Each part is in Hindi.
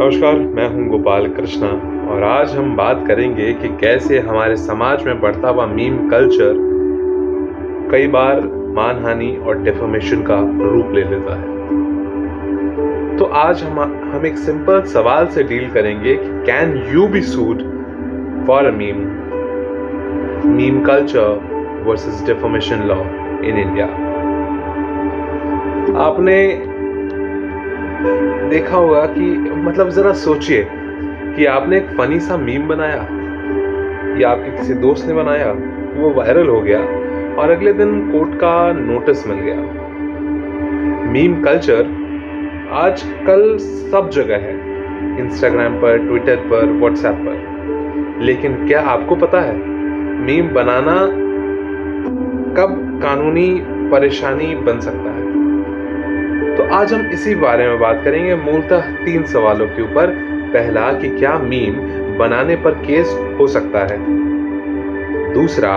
नमस्कार, मैं हूं गोपाल कृष्णा और आज हम बात करेंगे कि कैसे हमारे समाज में बढ़ता हुआ मीम कल्चर कई बार मानहानि और डिफेमेशन का रूप ले लेता है। तो आज हम एक सिंपल सवाल से डील करेंगे कि can you be sued for a meme culture versus defamation law in India. आपने देखा होगा कि जरा सोचिए कि आपने एक फनी सा मीम बनाया या आपके किसी दोस्त ने बनाया, वो वायरल हो गया और अगले दिन कोर्ट का नोटिस मिल गया। मीम कल्चर आजकल सब जगह है, इंस्टाग्राम पर, ट्विटर पर, व्हाट्सएप पर। लेकिन क्या आपको पता है मीम बनाना कब कानूनी परेशानी बन सकता है? तो आज हम इसी बारे में बात करेंगे, मूलतः 3 सवालों के ऊपर। पहला कि क्या मीम बनाने पर केस हो सकता है। दूसरा,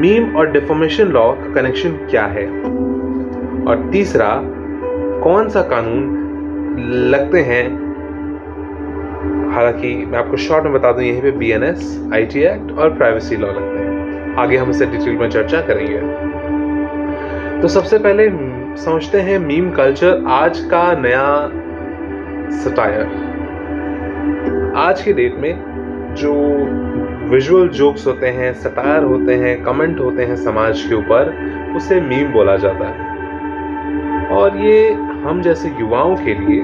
मीम और डिफेमेशन लॉ का कनेक्शन क्या है। और तीसरा, कौन सा कानून लगते हैं। हालांकि मैं आपको शॉर्ट में बता दूं, यहीं पे BNS, IT एक्ट और प्राइवेसी लॉ लगते हैं। आगे हम इसे डिटेल में चर्चा करेंगे। तो सबसे पहले समझते हैं मीम कल्चर आज का नया सटायर। आज के डेट में जो विजुअल जोक्स होते हैं, सटायर होते हैं, कमेंट होते हैं समाज के ऊपर, उसे मीम बोला जाता है। और ये हम जैसे युवाओं के लिए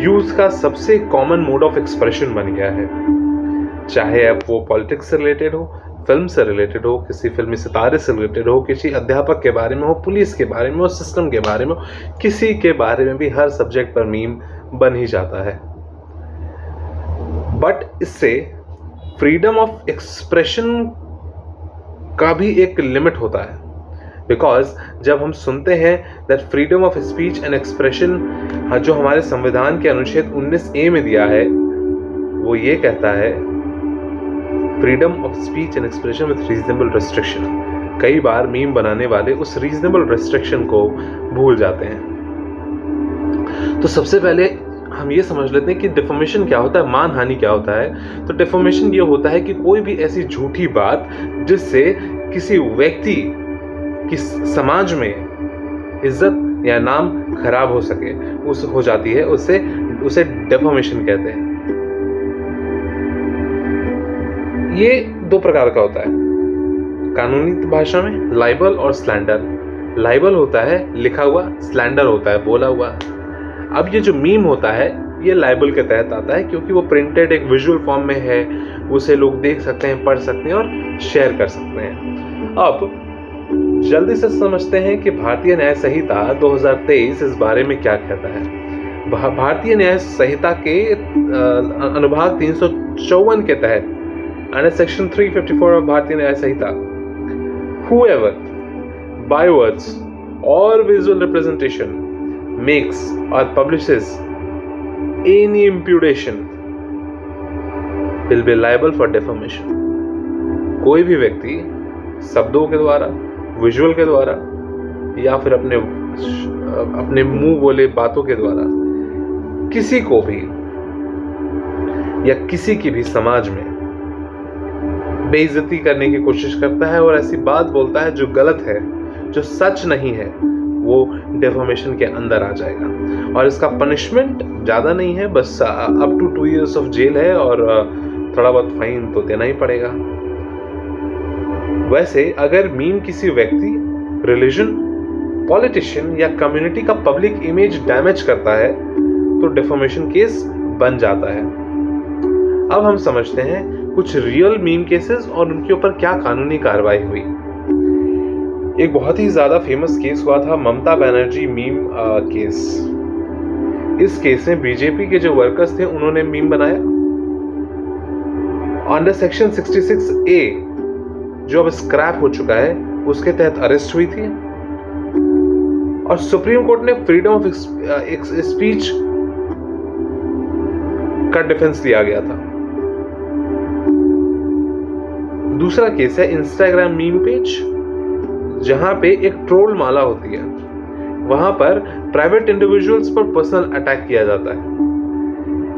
यूज का सबसे कॉमन मोड ऑफ एक्सप्रेशन बन गया है। चाहे अब वो पॉलिटिक्स से रिलेटेड हो, फिल्म से रिलेटेड हो, किसी फिल्मी सितारे से रिलेटेड हो, किसी अध्यापक के बारे में हो, पुलिस के बारे में हो, सिस्टम के बारे में हो, किसी के बारे में भी हर सब्जेक्ट पर मीम बन ही जाता है। बट इससे फ्रीडम ऑफ एक्सप्रेशन का भी एक लिमिट होता है। बिकॉज जब हम सुनते हैं that freedom of speech and expression, जो हमारे संविधान के अनुच्छेद 19A में दिया है, वो ये कहता है freedom of speech and expression with reasonable restriction. कई बार मीम बनाने वाले उस रीजनेबल रिस्ट्रिक्शन को भूल जाते हैं। तो सबसे पहले हम ये समझ लेते हैं कि डिफेमेशन क्या होता है, मानहानि क्या होता है। तो डिफेमेशन ये होता है कि कोई भी ऐसी झूठी बात जिससे किसी व्यक्ति की समाज में इज्जत या नाम खराब हो सके, उस हो जाती है, उसे डिफेमेशन कहते हैं। ये 2 प्रकार का होता है कानूनी भाषा में, लाइबल और स्लैंडर। लाइबल होता है लिखा हुआ, स्लैंडर होता है बोला हुआ। अब ये जो मीम होता है ये लाइबल के तहत आता है, क्योंकि वो प्रिंटेड एक विजुअल फॉर्म में है, उसे लोग देख सकते हैं, पढ़ सकते हैं और शेयर कर सकते हैं। अब जल्दी से समझते हैं कि भारतीय न्याय संहिता 2023 इस बारे में क्या कहता है। भारतीय न्याय संहिता के अनुभाग 354 के तहत under section 354 of Bharatiya Nyaya Sanhita, whoever by words or visual representation makes or publishes any imputation will be liable for defamation. कोई भी व्यक्ति शब्दों के द्वारा, विजुअल के द्वारा या फिर अपने मुंह बोले बातों के द्वारा किसी को भी या किसी की भी समाज में बेइज्जती करने की कोशिश करता है और ऐसी बात बोलता है जो गलत है, जो सच नहीं है, वो डिफेमेशन के अंदर आ जाएगा। और इसका पनिशमेंट ज़्यादा नहीं है, बस up to 2 years of jail है और थोड़ा बहुत फाइन तो देना ही पड़ेगा। वैसे अगर मीम किसी व्यक्ति, रिलीजन, पॉलिटिशियन या कम्युनिटी का पब्लिक इमेज डैमेज करता है तो डिफेमेशन केस बन जाता है। अब हम समझते हैं कुछ रियल मीम केसेस और उनके ऊपर क्या कानूनी कार्रवाई हुई। एक बहुत ही ज्यादा फेमस केस हुआ था ममता बनर्जी मीम केस। इस केस में बीजेपी के जो वर्कर्स थे उन्होंने मीम बनाया। अंडर सेक्शन 66A, जो अब स्क्रैप हो चुका है, उसके तहत अरेस्ट हुई थी और सुप्रीम कोर्ट ने फ्रीडम ऑफ स्पीच का डिफेंस दिया गया था। दूसरा केस है इंस्टाग्राम मीम पेज, जहां पे एक ट्रोल माला होती है। वहां पर प्राइवेट इंडिविजुअल्स पर पर्सनल अटैक किया जाता है।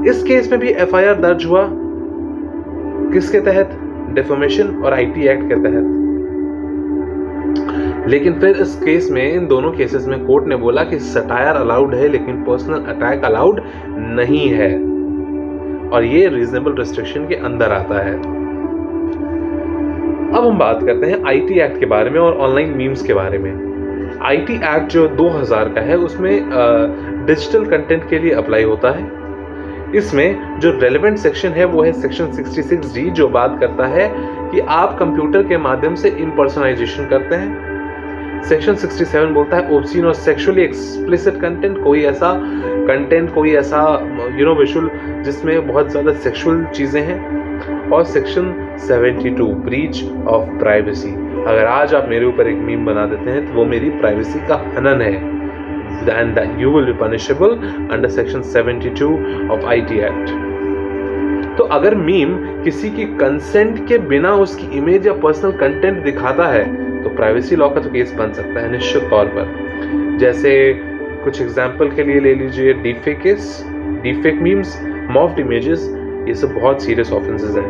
इस केस में भी एफआईआर दर्ज हुआ किसके तहत? डिफेमेशन और आईटी एक्ट के तहत। लेकिन फिर इस केस में, इन दोनों केसेस में कोर्ट ने बोला कि सटायर अलाउड है लेकिन पर्सनल अटैक अलाउड नहीं है, और ये रीजनेबल रिस्ट्रिक्शन के अंदर आता है। अब हम बात करते हैं आईटी एक्ट के बारे में और ऑनलाइन मीम्स के बारे में। आईटी एक्ट जो 2000 का है उसमें डिजिटल कंटेंट के लिए अप्लाई होता है। इसमें जो रेलेवेंट सेक्शन है वो है सेक्शन 66D, जो बात करता है कि आप कंप्यूटर के माध्यम से इम्पर्सोनाइजेशन करते हैं। सेक्शन 67 बोलता है ऑब्सीन और सेक्सुअली एक्सप्लिसिट कंटेंट, कोई ऐसा कंटेंट, कोई ऐसा विजुअल जिसमें बहुत ज़्यादा सेक्सुअल चीज़ें हैं। और सेक्शन 72 ब्रीच ऑफ प्राइवेसी, अगर आज आप मेरे ऊपर एक मीम बना देते हैं तो वो मेरी प्राइवेसी का हनन है, and that you will be punishable under section 72 of IT Act। तो अगर मीम किसी की कंसेंट के बिना उसकी इमेज या पर्सनल कंटेंट दिखाता है तो प्राइवेसी लॉ का तो केस बन सकता है निश्चित तौर पर। जैसे कुछ एग्जांपल के लिए ले लीजिए deepfake case, deepfake memes, morphed images, ये सब बहुत सीरियस ऑफेंसेस हैं।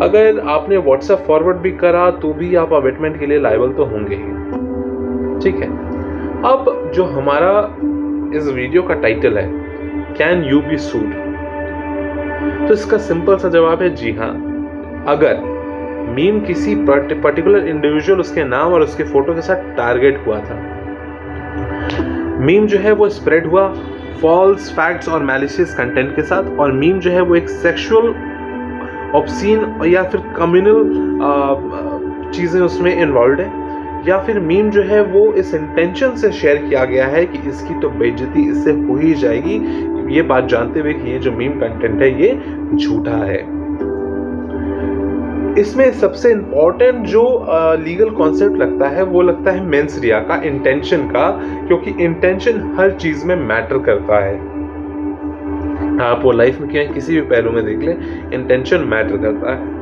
अगर आपने व्हाट्सएप फॉरवर्ड भी करा तो भी आप अबेटमेंट के लिए लायबल तो होंगे ही, ठीक है। अब जो हमारा इस वीडियो का टाइटल है, कैन यू बी सूड, तो इसका सिंपल सा जवाब है जी हाँ। अगर मीम किसी पर्टिकुलर इंडिविजुअल, उसके नाम और उसके फोटो के साथ टारगेट हुआ था, मीम जो है वो स्प्रेड हुआ फॉल्स फैक्ट्स और मैलिशियस कंटेंट के साथ, और मीम जो है वो एक सेक्सुअल, ऑब्सीन या फिर कम्युनल चीज़ें उसमें इन्वॉल्व है, या फिर मीम जो है वो इस इंटेंशन से शेयर किया गया है कि इसकी तो बेइज्जती इससे हो ही जाएगी, ये बात जानते हुए कि ये जो मीम कंटेंट है ये झूठा है। इसमें सबसे इंपॉर्टेंट जो लीगल कॉन्सेप्ट लगता है वो लगता है मेंस रिया का, इंटेंशन का, क्योंकि इंटेंशन हर चीज में मैटर करता है। आप वो लाइफ में क्या किसी भी पहलू में देख लें, इंटेंशन मैटर करता है।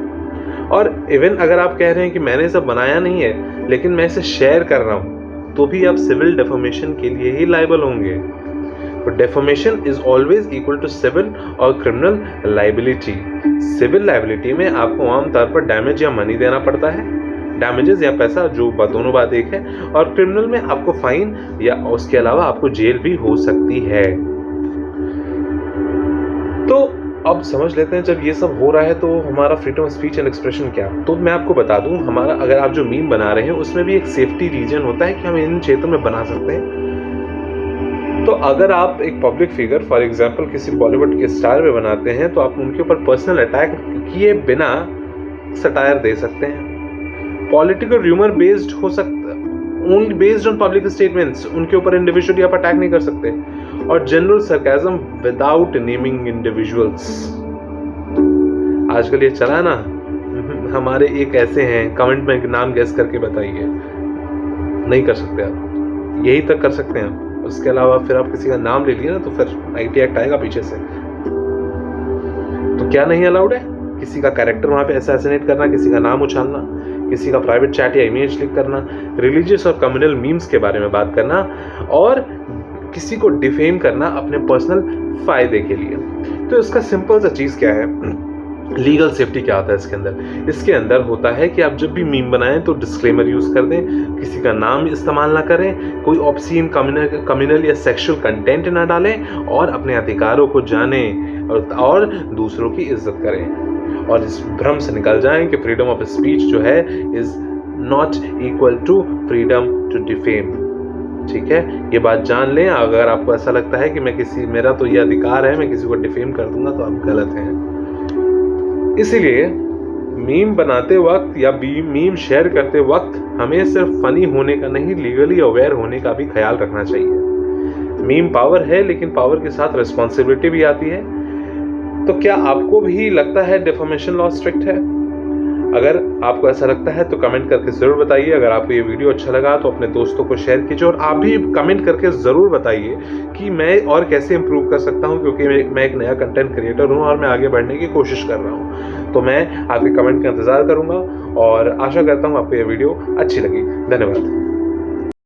और इवन अगर आप कह रहे हैं कि मैंने सब बनाया नहीं है लेकिन मैं इसे शेयर कर रहा हूं, तो भी आप सिविल डेफेमेशन के लिए ही लायबल होंगे। तो defamation is always equal to civil और क्रिमिनल लाइबिलिटी। सिविल लाइबिलिटी में आपको आमतौर पर डैमेज या मनी देना पड़ता है, डैमेजेस या पैसा, जो दोनों बात एक है, और क्रिमिनल में आपको फाइन या उसके अलावा आपको जेल भी हो सकती है। तो अब समझ लेते हैं, जब ये सब हो रहा है तो हमारा freedom of speech and expression क्या। तो मैं आपको बता दूं, हमारा अगर आप जो मीम बना रहे हैं उसमें भी एक सेफ्टी रीजन होता है कि हम इन क्षेत्रों में बना सकते हैं। तो अगर आप एक पब्लिक फिगर, फॉर एग्जांपल किसी बॉलीवुड के स्टार में बनाते हैं, तो आप उनके ऊपर पर्सनल अटैक किए बिना सटायर दे सकते हैं। पॉलिटिकल र्यूमर बेस्ड हो सकता, only based on public statements, उनके ऊपर इंडिविजुअली आप अटैक नहीं कर सकते। और general sarcasm without naming individuals, आजकल ये चला ना, हमारे एक ऐसे हैं, कमेंट में नाम गेस करके बताइए, नहीं कर सकते आप, यही तक कर सकते हैं आप। उसके अलावा फिर आप किसी का नाम ले लिए ना तो फिर आईटी एक्ट आएगा पीछे से। तो क्या नहीं अलाउड है? किसी का कैरेक्टर वहाँ पे असैसिनेट करना, किसी का नाम उछालना, किसी का प्राइवेट चैट या इमेज क्लिक करना, रिलीजियस और कम्युनल मीम्स के बारे में बात करना, और किसी को डिफेम करना अपने पर्सनल फायदे के लिए। तो इसका सिंपल सा चीज़ क्या है, लीगल सेफ्टी क्या होता है इसके अंदर? इसके अंदर होता है कि आप जब भी मीम बनाएं तो डिस्क्लेमर यूज़ कर दें, किसी का नाम इस्तेमाल ना करें, कोई ऑब्सीन, कम्युनल या सेक्सुअल कंटेंट ना डालें, और अपने अधिकारों को जानें और दूसरों की इज्जत करें, और इस भ्रम से निकल जाएं कि फ्रीडम ऑफ स्पीच जो है is not equal to freedom to defame. ठीक है, ये बात जान लें। अगर आपको ऐसा लगता है कि मेरा तो ये अधिकार है, मैं किसी को डिफेम कर दूंगा, तो आप गलत हैं। इसीलिए मीम बनाते वक्त या मीम शेयर करते वक्त हमें सिर्फ फनी होने का नहीं, लीगली अवेयर होने का भी ख्याल रखना चाहिए। मीम पावर है, लेकिन पावर के साथ रिस्पॉन्सिबिलिटी भी आती है। तो क्या आपको भी लगता है डिफेमेशन लॉ स्ट्रिक्ट है? अगर आपको ऐसा लगता है तो कमेंट करके ज़रूर बताइए। अगर आपको ये वीडियो अच्छा लगा तो अपने दोस्तों को शेयर कीजिए, और आप भी कमेंट करके ज़रूर बताइए कि मैं और कैसे इम्प्रूव कर सकता हूँ, क्योंकि मैं एक नया कंटेंट क्रिएटर हूँ और मैं आगे बढ़ने की कोशिश कर रहा हूँ। तो मैं आपके कमेंट का इंतज़ार करूँगा और आशा करता हूँ आपको ये वीडियो अच्छी लगी। धन्यवाद।